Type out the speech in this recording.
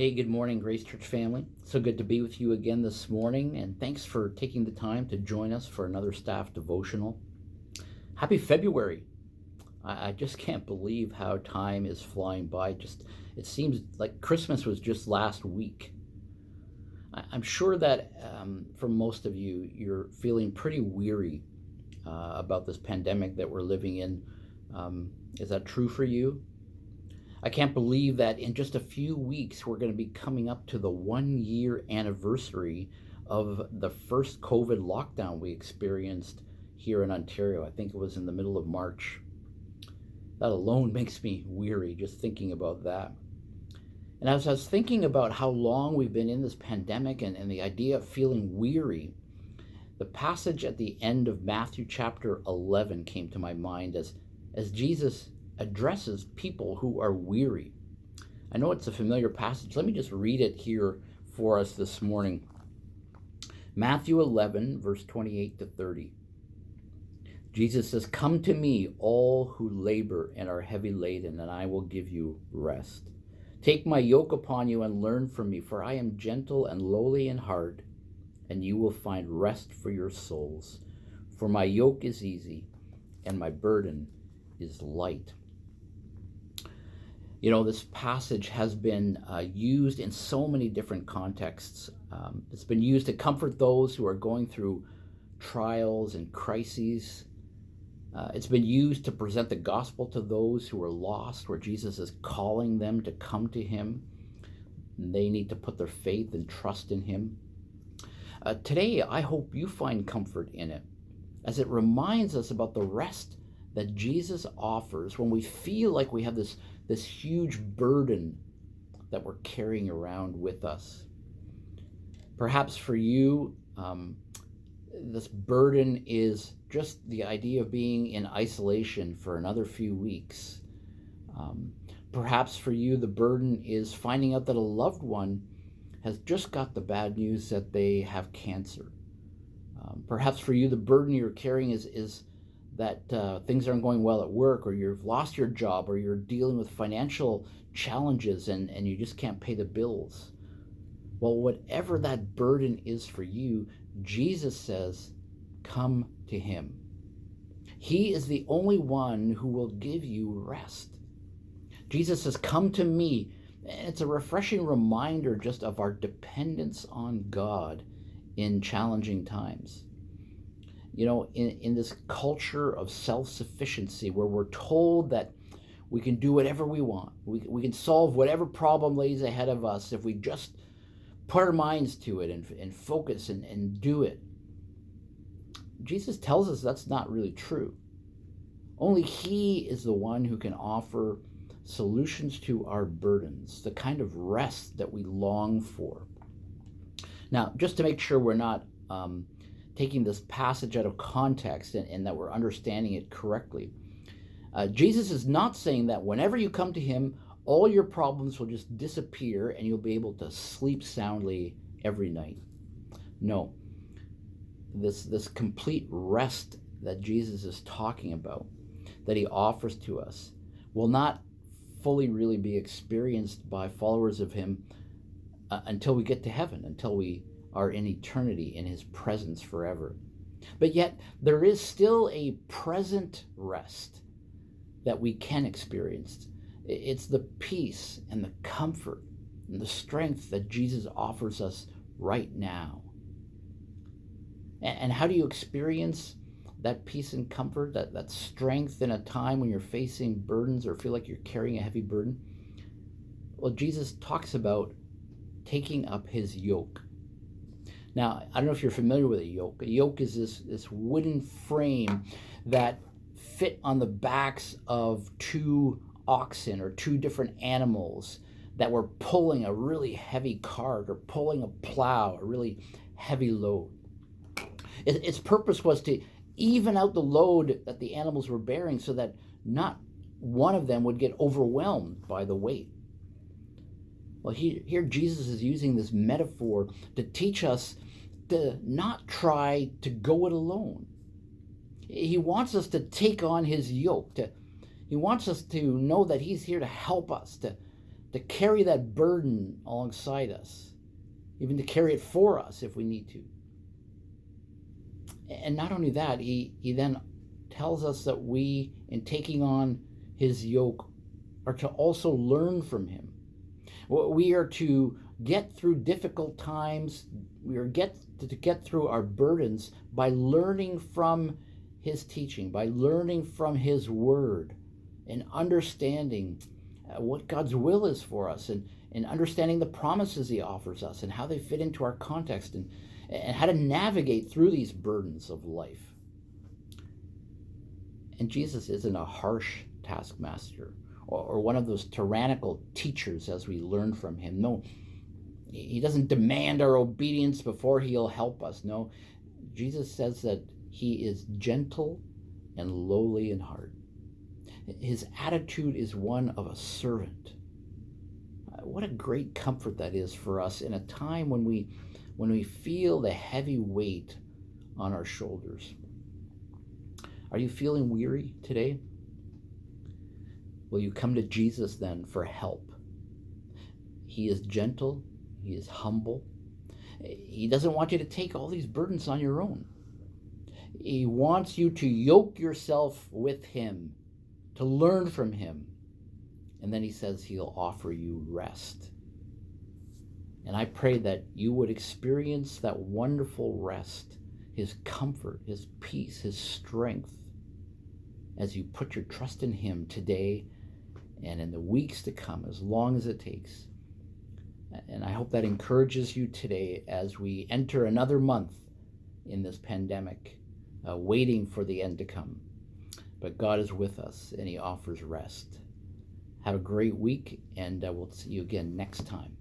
Hey, good morning, Grace Church family. So good to be with you again this morning, and thanks for taking the time to join us for another staff devotional. Happy February. I just can't believe how time is flying by. It seems like Christmas was just last week. I'm sure that for most of you, you're feeling pretty weary about this pandemic that we're living in. Is that true for you? I can't believe that in just a few weeks, we're going to be coming up to the 1-year anniversary of the first COVID lockdown we experienced here in Ontario. I think it was in the middle of March. That alone makes me weary just thinking about that. And as I was thinking about how long we've been in this pandemic and the idea of feeling weary, the passage at the end of Matthew chapter 11 came to my mind as Jesus addresses people who are weary. I know it's a familiar passage. Let me just read it here for us this morning. Matthew 11, verse 28 to 30. Jesus says, "Come to me, all who labor and are heavy laden, and I will give you rest. Take my yoke upon you and learn from me, for I am gentle and lowly in heart, and you will find rest for your souls. For my yoke is easy and my burden is light." You know, this passage has been used in so many different contexts. It's been used to comfort those who are going through trials and crises. It's been used to present the gospel to those who are lost, where Jesus is calling them to come to him. They need to put their faith and trust in him. Today, I hope you find comfort in it, as it reminds us about the rest that Jesus offers when we feel like we have this huge burden that we're carrying around with us. Perhaps for you, this burden is just the idea of being in isolation for another few weeks. Perhaps for you, the burden is finding out that a loved one has just got the bad news that they have cancer. Perhaps for you, the burden you're carrying is that things aren't going well at work, or you've lost your job, or you're dealing with financial challenges and you just can't pay the bills. Well, whatever that burden is for you, Jesus says, come to him. He is the only one who will give you rest. Jesus says, come to me. And it's a refreshing reminder just of our dependence on God in challenging times. You know, in this culture of self-sufficiency, where we're told that we can do whatever we want, we can solve whatever problem lays ahead of us if we just put our minds to it and focus and do it. Jesus tells us that's not really true. Only he is the one who can offer solutions to our burdens, the kind of rest that we long for. Now, just to make sure we're not taking this passage out of context and that we're understanding it correctly, Jesus is not saying that whenever you come to him, all your problems will just disappear and you'll be able to sleep soundly every night. No, this complete rest that Jesus is talking about, that he offers to us, will not fully really be experienced by followers of him until we get to heaven, until we are in eternity in his presence forever. But yet there is still a present rest that we can experience. It's the peace and the comfort and the strength that Jesus offers us right now. And how do you experience that peace and comfort, that strength in a time when you're facing burdens or feel like you're carrying a heavy burden? Well, Jesus talks about taking up his yoke. Now, I don't know if you're familiar with a yoke. A yoke is this wooden frame that fit on the backs of two oxen or two different animals that were pulling a really heavy cart or pulling a plow, a really heavy load. Its purpose was to even out the load that the animals were bearing so that not one of them would get overwhelmed by the weight. Well, here Jesus is using this metaphor to teach us to not try to go it alone. He wants us to take on his yoke. He wants us to know that he's here to help us, to carry that burden alongside us, even to carry it for us if we need to. And not only that, he then tells us that we, in taking on his yoke, are to also learn from him. We are to get through difficult times. We are to get through our burdens by learning from his teaching, by learning from his word, and understanding what God's will is for us, and understanding the promises he offers us and how they fit into our context, and how to navigate through these burdens of life. And Jesus isn't a harsh taskmaster or one of those tyrannical teachers as we learn from him. No, he doesn't demand our obedience before he'll help us. No, Jesus says that he is gentle and lowly in heart. His attitude is one of a servant. What a great comfort that is for us in a time when we feel the heavy weight on our shoulders. Are you feeling weary today? Will you come to Jesus then for help? He is gentle. He is humble. He doesn't want you to take all these burdens on your own. He wants you to yoke yourself with him, to learn from him. And then he says he'll offer you rest. And I pray that you would experience that wonderful rest, his comfort, his peace, his strength, as you put your trust in him today and in the weeks to come, as long as it takes. And I hope that encourages you today as we enter another month in this pandemic, waiting for the end to come. But God is with us, and he offers rest. Have a great week, and we'll see you again next time.